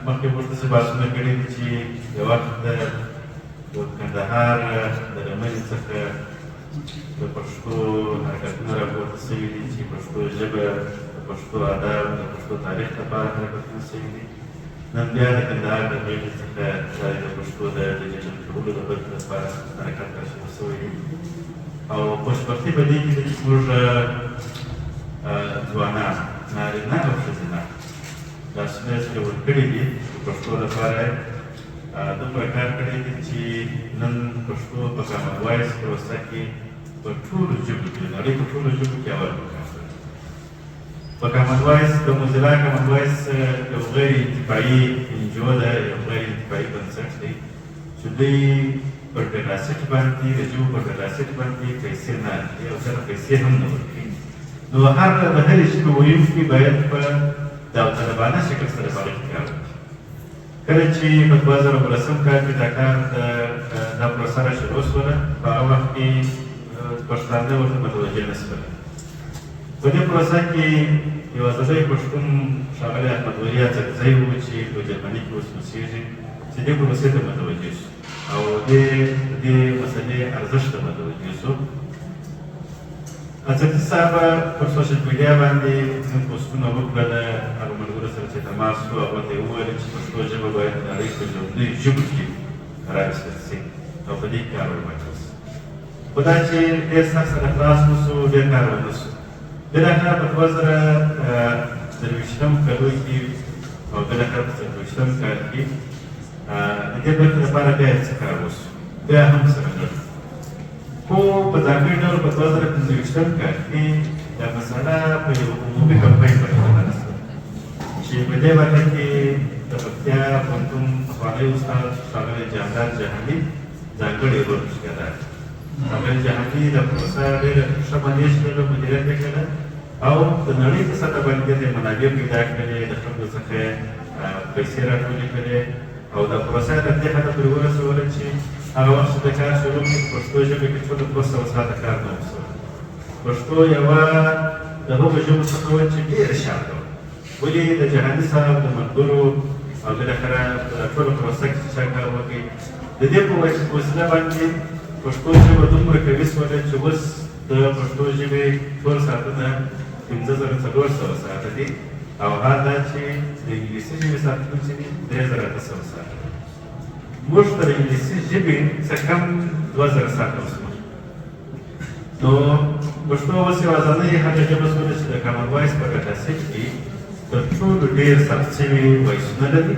مخکې موږ داسې بحثونه کړي دي چې یو وخت د کندهار د لمنې څخه د پښتو حرکتونه راپورته شوي دي چې پښتو ژبه د پښتو ادب د پښتو تاریخ لپاره حرکتونه شوي دي. نن بیا د کندهار د غېږې څخه د پښتو د ډیجیټل کولو د بدلون لپاره حرکت راشنه شوی دی او خوشبختي په دې کې ده چې زموږ ځوانان نارینه او ښځینه لاسونه چې ورکړي دي د پښتو لپاره دومره کار کړی دی چې نن پښتو په کامن وایس پروسه کې په ټولو ژبو کې د نړۍ په ټولو ژبو کې اول مقام لري. په کامن وایس د موزیلا کامن وایس یو غیر انتفاعي انجو ده، یو غیر انتفاعي بنسټ دی چې دوی پر ډیلاسیټ باندې د ژبو پر ډیلاسیټ باندې پیسې نه اخلي او سره پیسې هم نه ورکوي. نو د هرې ژبې ویونکي باید په داوطلبانه شکل سره په هغې کې کار وکړي. کله چې په 2018 کال کې دا پروسه راشروع شوله، په هغه وخت کې پښتانه ورته متوجه نه شول. په دې پروسه کې یو ازادۍ پښتون ښاغلی احمد ولي اڅکزی و چې په جرمني کې اوس اوسېږي چې دې پروسې ته متوجه شو او دې مسلې ارزښت ته متوجه شو. اڅکزي صاحب پر سوشل میډیا باندې ځینې پوسټونه وکړل، هغو ملګرو سره چې تماس شو هغو ته یې وویل چې پښتو ژبه باید د نړۍ په لومړیو ژبو کې راوستل شي او په دې کار ورواچول شي. خو دا چې ډېر سخت سره خلاص نه شو، ډېر کار ونه شو. بالاخره په 2023 کال کې او بالاخره په 24 کال کې د دې برخې لپاره بیا څه کار وشو، بیا هم سره نه. خو په ځانګړي ډول په 2025 کال کې دا مسله په یو عمومي کمپاین باندې بدله شوه چې په دې برخه کې د پکتیا پوهنتون پخوانی استاد ښاغلی جهانګار جهاني ځانګړی رول اختیار کړی. ښاغلی جهاني د پروسه ډېره ښه مدیریت کړله، مدیریت یې کړله او د نړۍ په سطحه باندې یې منابع پیدا کړلې، د خلکو څخه پیسې راټولې کړلې او دا پروسه تر دې حده پورې ورسوله چې هغه وخت چې د کار شروع کړي په پښتو ژبه کې ټوله 200 ساعته کار نه وشو. پښتو یوه د هغو ژبو څخه وه چې ډېره شاته وه. ولې د جهاني صاحب د ملګرو او بالاخره په دا ټوله پروسه کې چې چا کار وکړي، د دې په وسیله باندې پښتو ژبه دومره قوي شوله چې اوس د پښتو ژبې ټول ساعتونه 5400 ساعته دي او حال دا چې د انګلیسي ژبې ساعتونه چې دي 3800 ساعته دي. موږ ته د انګلیسي ژبې څه کم 2000 ساعته اوس موږ. نو پښتو اوس یوازینۍ هغه ژبه شوله چې د کامن وایس په ډیټاسیټ کې تر ټولو ډېر ثبت شوي وایسونه لري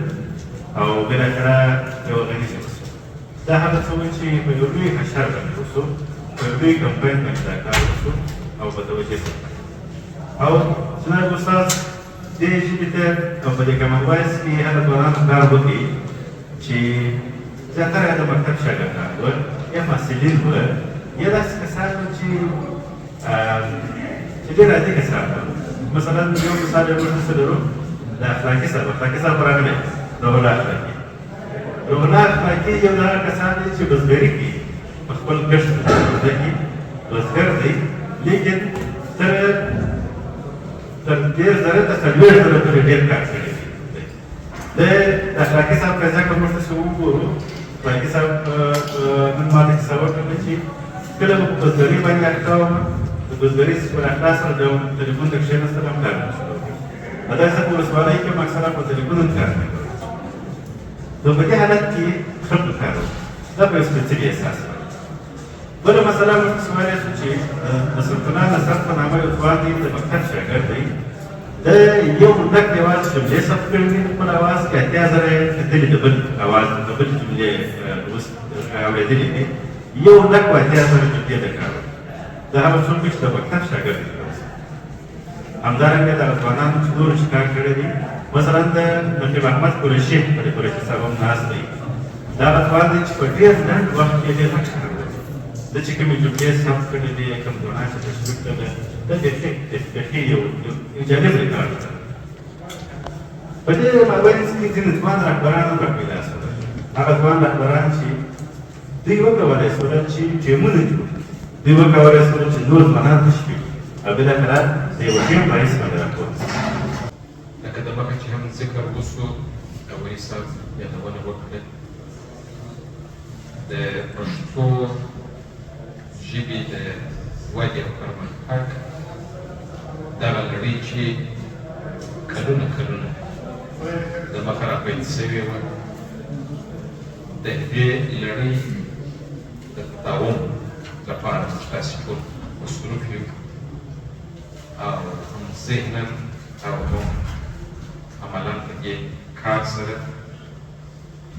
او بالاخره یوه غني ژبه شوه. دا هغه څه وو چې په یو لوی حشر باندې وشو، په یو لوی کمپاین باندې دا کار وشو او په توجه سره او جناب استاد دې ژبې ته او په دې کامن وایس کې هغه ځوانان کار وکړي چې زیاتره یې د مکتب شاګردان وه یا محصلین وه یا داسې کسان وو چې ډېر عادي کسان وو. مثلا یو مثال یې موږ داسې لرو د اخلاقي صاحب راغلی روح الله اخلاقي. روح الله اخلاقي یو د هغه کسان دی چې بزګري کوي، په خپل کښت کې بزګر دی، لیکن تر 10,000 تر 40,000 پورې ډېر کار کړی دی. د اخلاقي صاحب قضیه که موږ تاسې وګورو، اخلاقي صاحب نن ما ته کیسه وکړله چې کله به په بزګري باندې اخته وم، د بزګري پر اخلاق سره د تلیفون ته کښېناستلم کار مې شروع کړ. په داسې په ولسوالۍ کې هم اکثره په تلیفون هم کار مې کوي. نو په دې حالت کې خلکو کار وکړو. دا په یو سپېڅلي احساس باندې. بله مسله موږ تاسې ویلی شو چې د سلطنه نصرت په نامه یو ځوان دی، د مکتب شاګرد دی. د یو هنډک یوازې جملې ثبت کړي دي په خپل اواز کې، 80,000 یې کتلي د بل اواز د بل جملې اوس اورېدلې دي. یو هنډک په 80,000 جملې د کار وکړي. دا هغه څوک چې د مکتب شاګرد دی. همدارنګه دغه ځوانانو چې نورو چې کار کړی دي، مثلا د نقیب احمد قریشي قریشي صاحب هم ناست دی. دا هغه ځوان دی چې په ډېر لنډ وخت کې ډېر غټ کار وکړي. ده چې کومې جملې ثبت کړي دي، کوم ځوانان چې تشویق کړی دا بیخي یو جالب کار دی. په دې مابینځ کې ځینې ځوان رهبران هم راپیدا شول. هغه ځوان رهبران چې دوی وکولی شول چې ټیمونه جوړ کړي، دوی وکولی شول چې نور ځوانان تشویق کړي او بالاخره د یوه ټیم رئیس باندې راپورته شي. لکه د مخه چې هم ذکر وشو او مولوي صاحب یادونه وکړه د پښتو ژبې د ودې او پرمختګ دغه لړۍ چې کلونه د مخه راپیل سوې وه د دې لړۍ د تداوم لپاره موږ تاسې ټول مصروف یو او هم ذهنا او هم عملا په دې کار سره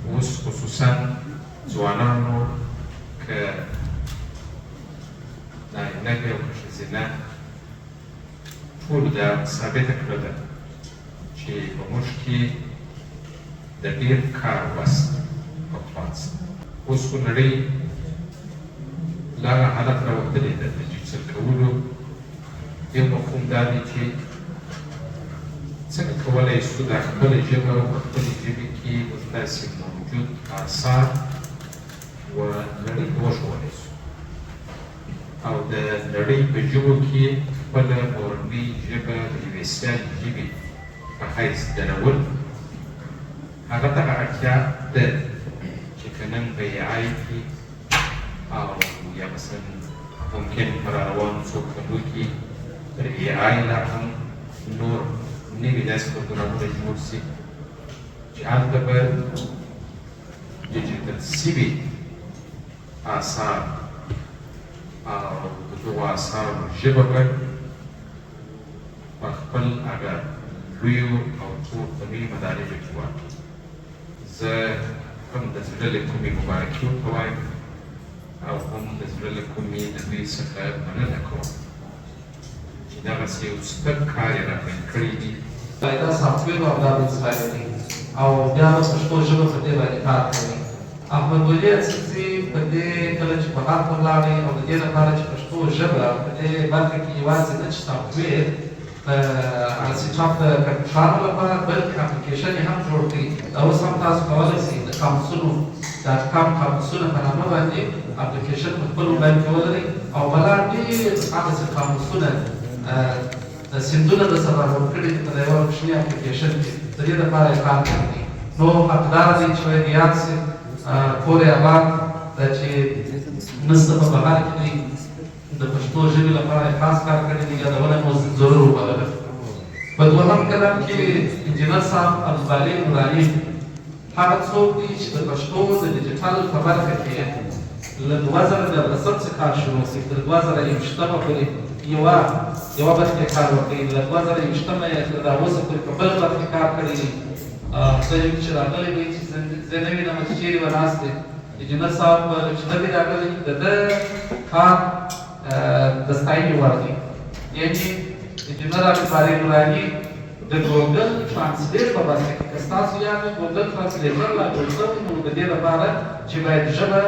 اوس خصوصا ځوانانو که نارینه وي او که ښځینه ټولو دا ثابته کړه ده چې په موږ کې د ډېر کار وس او توان شته. اوس خو نړۍ له هغه حالت راوتلې ده د ډیجیټل کولو یو مفهوم دا دی چې څنګه کولی شو دا خپله ژبه او په خپلې ژبې کې داسې موجود آثار و نړۍ ته وښودلی شو او د نړۍ په ژبو کې خپله مورنۍ ژبه د یوې سیالې ژبې په حیث درول هغه دغه اړتیا ده چې که نن په AI کې او یا مثلا ممکن په راروانو څو کلونو کې تر AI لا هم نور نوي داسې پروګرامونه جوړ شي چې هلته به ډیجیټل شوي آثار او د دغو آثارو ژبه به په خپل هغه لویو او څو لویو مدارجو کې واقع زه هم د زړه له کومې مبارکي ورته وایم او هم د زړه له کومې د دوی څخه مننه کوم چې دغسې یو ستر کار یې راپیل کړی دي دا سافټویر او دا ویبسایټ دی او بیا د پښتو ژبه په دې باندې کار کوي. احمد ولي اڅکزي په دې کله چې په هغه ولاړې او د دې لپاره چې پښتو ژبه په دې برخه کې یوازې نه چې سافټویر على سیټاپ د کمپیوټرانو لپاره بلکې اپلیکیشن یې هم جوړ کړي. دا اوس هم تاسو کولی شئ د قاموسونو د احکام قاموسونه په نامه باندې اپلیکیشن په خپل موبایل کې ولرئ او بلا ډېر هغسې قاموسونه د سیندونه د سره ورکړي په یوه کوچني اپلیکیشن کې د دې لپاره یې کار کوي. نو حقداره دی چې باید یاد شي کور یې آباد دا چې نسته په بهر کې دی د پښتو ژبې لپاره یې خاص کار کړی دی یادونه مو ضرور وبلله. په دوهم کلام کې انجینر صاحب عبدالباري نوراني هغه څوک دی چې د پښتو د ډیجیټل په برخه کې له 2014 څخه کار شروع شي تر 2021 پورې یوه برخه کار وکړي. له 2021 یې تر اوسه پورې په بله برخه کار کړی دی. زه یم چې راغلی دی چې زه نه وینم چې چېرې به ناست دی. انجینر صاحب چې نه دی راغلی د ده کار د ستاینې وړ دی. یعنې انجینر عبدالباري نوراني د ګوګل ټرانسلیټ په برخه کې که ستاسو یاد وي ګوګل ټرانسلیټر لا جوړ شوی نو د دې لپاره چې باید ژبه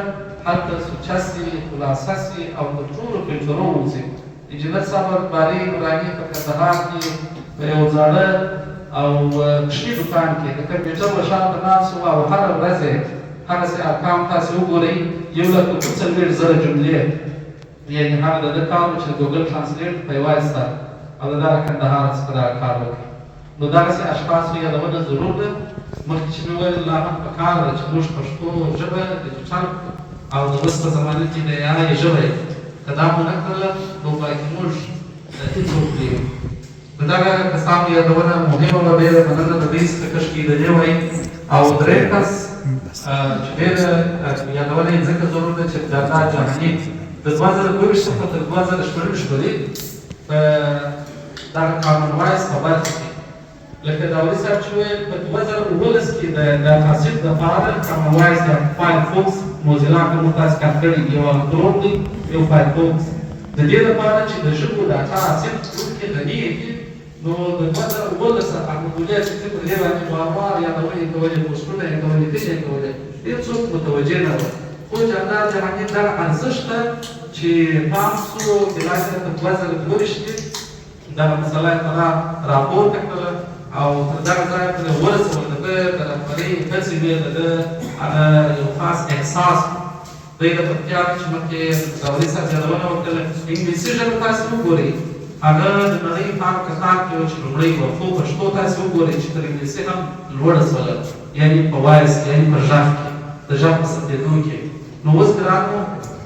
هلته سوچه شي خلاصه شي او تر ټولو فلټرو ووځي. انجینر صاحب عبدالباري نوراني په کندهار کې په یو زاړه او کوچني دوکان کې د کمپیوټر په شان ته ناست و او هره ورځ یې هغسې ارقام تاسې وګورئ 1,40,000 جملې یعنې هغه د ده کار و چې د ګوګل ټرانسلیټ په یې وایسته او د دغه کندهار څخه دغه کار وکړي. نو دغسې اشخاصو یادونه ضرور ده. مخکې چې مې وویل لا هم پکار ده چې موږ پښتو ژبه ډیجیټل او د اوس په زمانه کې د AI ژبه یې که دا مو نه کړله نو باید موږ هېڅوک نه یو. د دغه کسانو یادونه مهمه وه. ډېره مننه د دوی څخه کشکېدلې وای. او درېیم کس چې ډېره یادونه یې ځکه ضرور ده چې جانداد جهاني د 2022 څخه تر 2024 پورې په دغه کامن وایس په برخه کې لکه داودي صاحب چې ویل په 2019 کې د تاسیس دپاره کامن وایس یا فایرفوکس موزیلا که موږ تاسې کار کړي یو اندروډ دی یو فایرفوکس د دې لپاره چې د ژبو ډاټا حاصل کړونکي غني کړي. نو د 2019 احمد ولي اڅکزي په دې باندې وار یادونې یې کولې پوسټونه یې کولې لیکنې یې کولې ډېر څوک متوجه نه وه. خو جانداد جهاني دغه ارزښت ته چې پام شو بلاخره په 2022 کې دغه مسله یې خورا راپورته کړله او تر دغه ځایه پورې ورسول. د ده د رهبرۍ هڅې وې د ده هغه یو خاص احساس دوی د پکتیا چې مخکې داودي صاحب یادونه وکړله انګلیسي ژبه تاسې وګورئ هغه د نړۍ په هغه کتار کې و چې لومړی وه. خو پښتو تاسې وګورئ چې تر انګلیسي هم لوړه شوله. یعنې په وایس یعنې په غږ کې د غږ په ثبتېدو کې. نو اوس ګرانو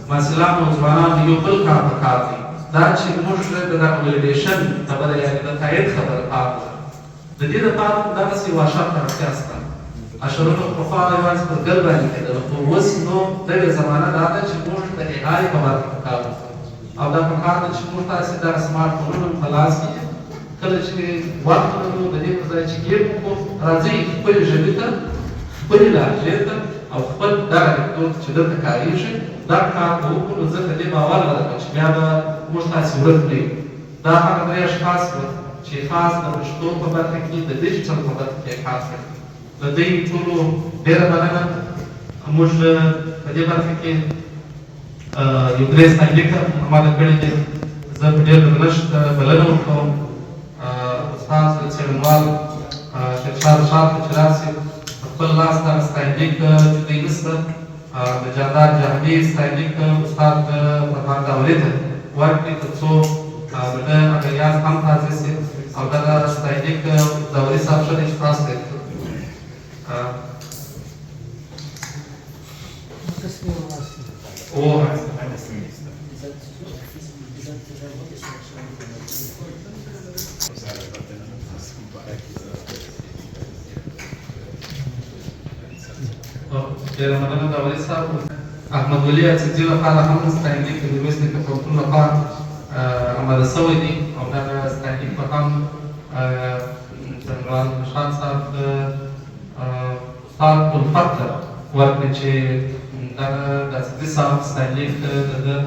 محصلانو او ځوانانو یو بل کار پکار دی، دا چې موږ د دغه ولیډیشن خبره یعنې د تایید خبره پاتې ده. د دې دپاره دغسې یو اشر ته اړتیا شته. اشرونه پخوا یوازې پر ګل باندې کېدل، خو اوس نو نوې زمانه دا ده چې موږ د اې آی په برخه کې کار وکړو، او دا پکار ده چې موږ تاسې دغه سمارټ فونونه په لاس کې کله چې وخت ولرو د دې پر ځای چې ګیم وکړو، راځئ خپلې ژبې ته خپلې لهجې ته او خپل دغه لیکدود چې دلته کارېږي دا کار به وکړو. نو زه په دې باور لرم چې بیا به موږ تاسې ورک کړي. دا هغه درې اشخاص وو چې خاص د پښتو په برخه کې د ډیجیټل په برخه کې کار کوي. د دوی ټولو ډېره مننه. موږ په دې برخه کې یو درې ستاینلیکه اماده کړي دي. زه په ډېر درنښت بلنه ورکوم استاد څېړنوال شیرشاه رشاد ته چې راشي په خپل لاس دغه ستاینلیک جدوي نسته د جاندار جهاني ستاینلیک استاد فرمان داوري ته ورکړي تر څو د ده اغیاز هم تازه شي او دغه ستاینلیک داوري صاحب ښه دی چې تاسو ته ډېره مننه داوري صاحب. احمد ولي اڅکزي لپاره هم ستاینلیک د میرویس نیکه پوهنتون لخوا آماده شوی دی او دغه ستاینلیک به هم څېړنوال نشاد صاحب د استاد الفت ته ورکړي چې دغه د اڅکزي صاحب ستاینلیک د ده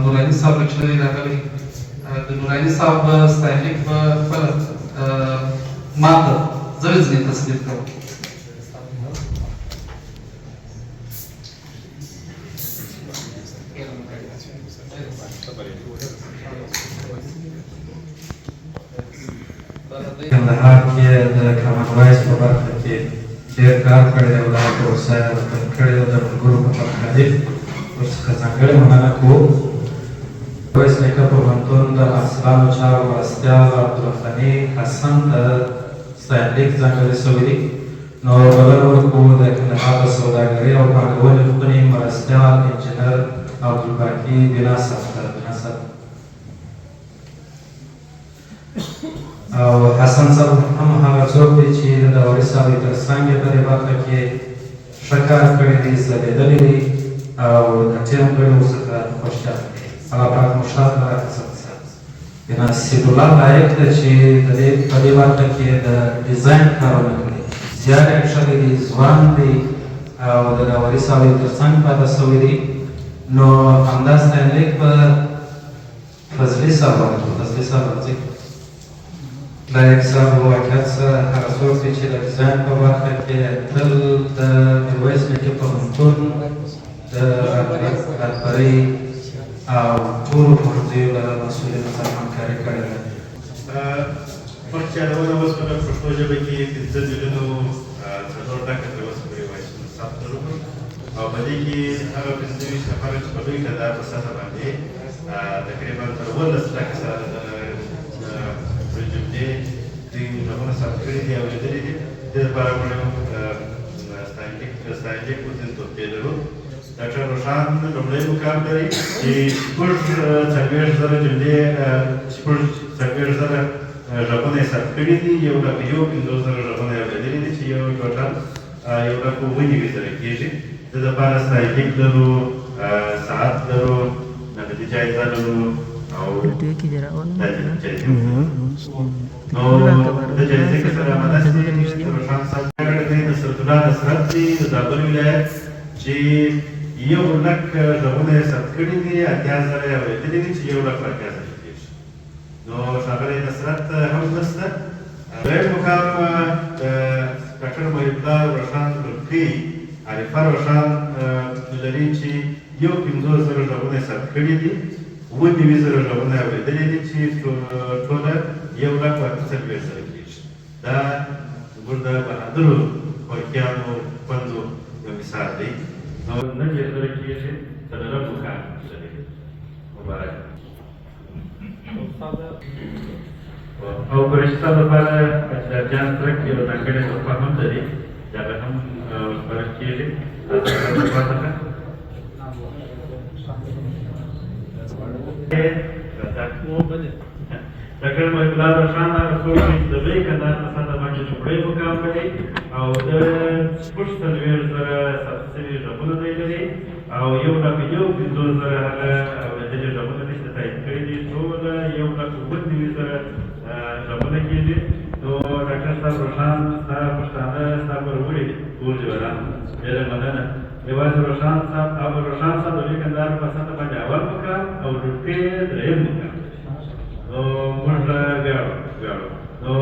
نوراني صاحب چې نه دی راغلی، د نوراني صاحب ستاینلیک به خپله ما ته زه ځینې تصدیق کوم. کندهار کې د کامن وایس په برخه کې ډېر کار کړی دی او دا پروسه یې راتلل کړې ده د ملګرو په مختلف ورڅخه ځانګړې مننه کوو. وایس نیکه پوهنتون د محصلانو چارو مرستیال عبدالغني حسن ته ستاینلیک ځانګړی شوی دی. نو بلنه ورکوو د کندهار د سوداګرۍ او پانګونې خونې مرستیال انجینر عبدالباقي بنا صاحب ته. بنا صاحب او حسن صاحب هم هغه څوک دی چې د داوري صاحب تر څنګ یې په دې برخه کې ښه کار کړی دی، ځلېدلی دی او د ټیم غړي ورڅخه خوشحاله دي. الله پاک مو شاد راکړي. نصیب الله لایق ده چې د دې په دې برخه کې د ډیزاین کارونه کوي. زیات اکشن دی، ځوان دی او د داوري صاحب تر څنګ پاتې شوی دی. نو همدا ستاینلیک په فضلي صاحب ورکړو. فضلي صاحب راځئ. لایق صاحب واقعیت سره هغه څوک دی چې د ډیزاین په برخه کې تل د میرویس نیکه پوهنتون د رهبرۍ او ټولو پوهنځیو له مسؤلینو سره همکاري کړې ده. مخکې یادونه وشوه د پښتو ژبې کې 15 میلیونو 4 ډکه تر اوسه پورې وایسونه ثبت وکړو او په دې کې هغه 25 نفره چې په لوی کندهار په سطحه باندې تقریبا تر 15 ډکه سره د جملې دوی غږونه ثبت کړي دي او لیدلي دي. د دې لپاره موږ ستاینلیک ورځین توپیر لرو. ډاکټر روشان لومړی مقام لري چې شپږ څلوېښت زره جملې شپږ څلوېښت زره غږونه یې ثبت کړي دي. 1,50,000 غږونه یې اورېدلي دي چې یو ټوټل 1,09,000 کېږي. د دې لپاره ستاینلیک لرو، ساعت لرو، نقدي جایزه لرو او د جایزې کې سره آماده شي روشان صاحب دی د سرطلا نصرت دی د زابل ولایت چې 1,00,000 غږونه یې ثبت کړي دي، 80,000 یې اورېدلي دي چې 1,80,000 کېږي. نو ښاغلی نصرت هم نشته. دویم مقام ډاکټر محب الله روشان ربقي عارفه روشان لري چې 1,50,000 غږونه یې ثبت کړي دي، 9,000 غږونه یې اورېدلي دي چې ټوله 1,48,000 کېږي. دا زموږ د بهادرو وړکیانو خویندو یو مثال دی. نو نن یې سره کېږي څلورم مقام لري مبارک او فرشته لپاره اجرجان ترک یو ځانګړی تحفه هم لري چې هغه هم ورسپارل کېږي ډاکټر محب الله روښان هغه څوک دی چې د لوی کندهار په سطحه باندې لومړی مقام لري او د شپږ څلوېښت زره ثبت شوي غږونه دی لري او 1,50,000 هغه اورېدلي غږونه دی چې تایید کړي دي ټول 1,90,000 غږونه کېږي نو ډاکټر صاحب روښان ستا پښتانه ستا پر وړي ټول جوړان ډېره مننه یوازې روښان صاحب د لوی کندهار په سطحه باندې اول مقام او ډوډۍ درېیم مقام نو موږ ویاړو نو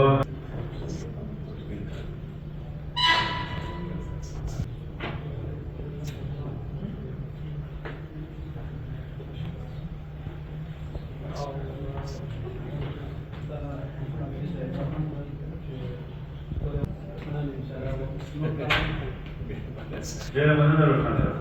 ډېره مننه روښان صاحب